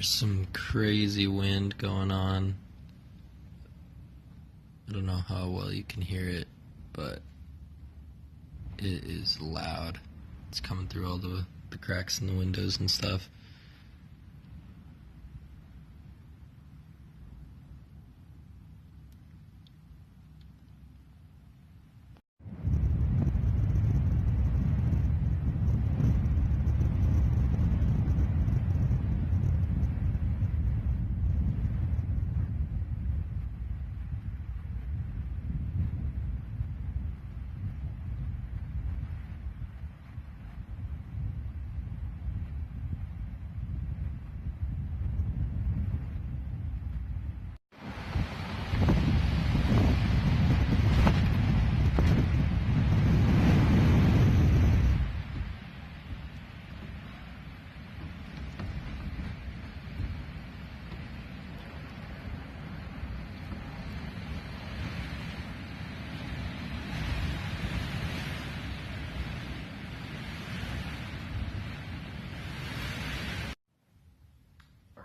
There's some crazy wind going on. I don't know how well you can hear it, but it is loud. It's coming through all the cracks in the windows and stuff.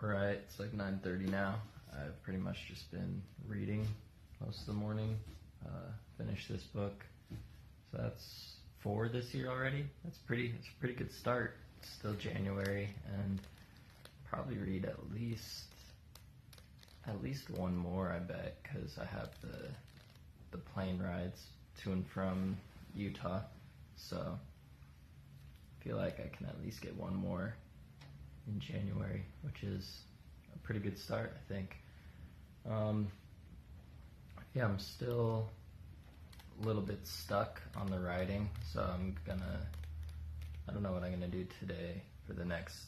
Alright, it's like 9:30 now. I've pretty much just been reading most of the morning. Finished this book. So that's 4 this year already. It's a pretty good start. It's still January, and probably read at least one more, I bet, because I have the plane rides to and from Utah. So I feel like I can at least get one more in January, which is a pretty good start, I think. Yeah, I'm still a little bit stuck on the writing, so I don't know what I'm gonna do today for the next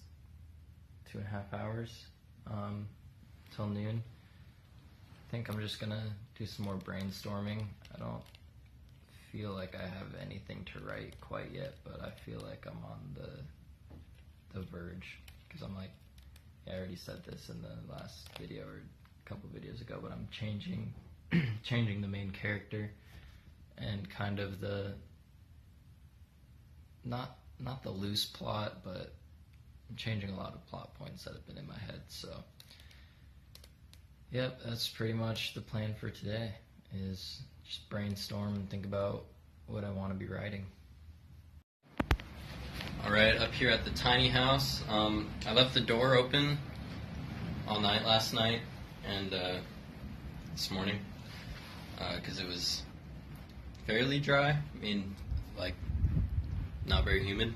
2.5 hours till noon. I think I'm just gonna do some more brainstorming. I don't feel like I have anything to write quite yet, but I feel like I'm on the verge, because I'm like, yeah, I already said this in the last video or a couple videos ago, but I'm changing the main character and kind of the not the loose plot, but I'm changing a lot of plot points that have been in my head. So yep, that's pretty much the plan for today, is just brainstorm and think about what I want to be writing. Alright, up here at the tiny house, I left the door open all night last night and this morning because it was fairly dry. I mean, like, not very humid.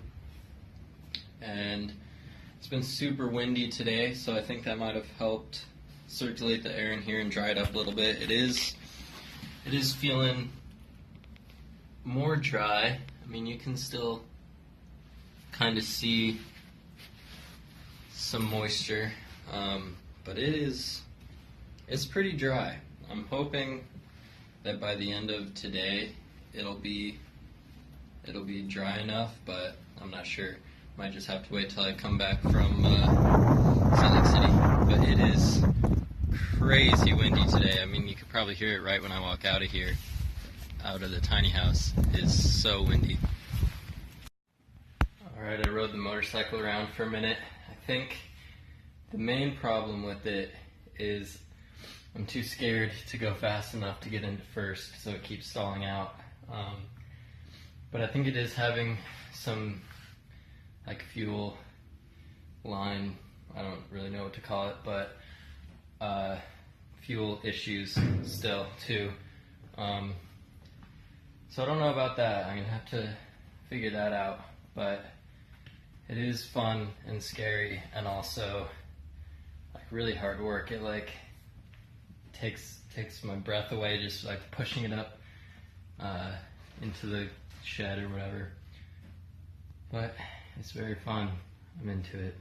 And it's been super windy today, so I think that might have helped circulate the air in here and dry it up a little bit. It is feeling more dry. I mean, you can still kind of see some moisture, but it's pretty dry. I'm hoping that by the end of today it'll be dry enough, but I'm not sure. Might just have to wait till I come back from Salt Lake City. But it is crazy windy today. I mean, you could probably hear it right when I walk out of here, out of the tiny house. It's so windy. Alright, I rode the motorcycle around for a minute. I think the main problem with it is I'm too scared to go fast enough to get into first, so it keeps stalling out. But I think it is having some like fuel line, I don't really know what to call it, but fuel issues still too. So I don't know about that. I'm gonna have to figure that out, but it is fun and scary, and also like really hard work. It like takes my breath away, just like pushing it up into the shed or whatever. But it's very fun. I'm into it.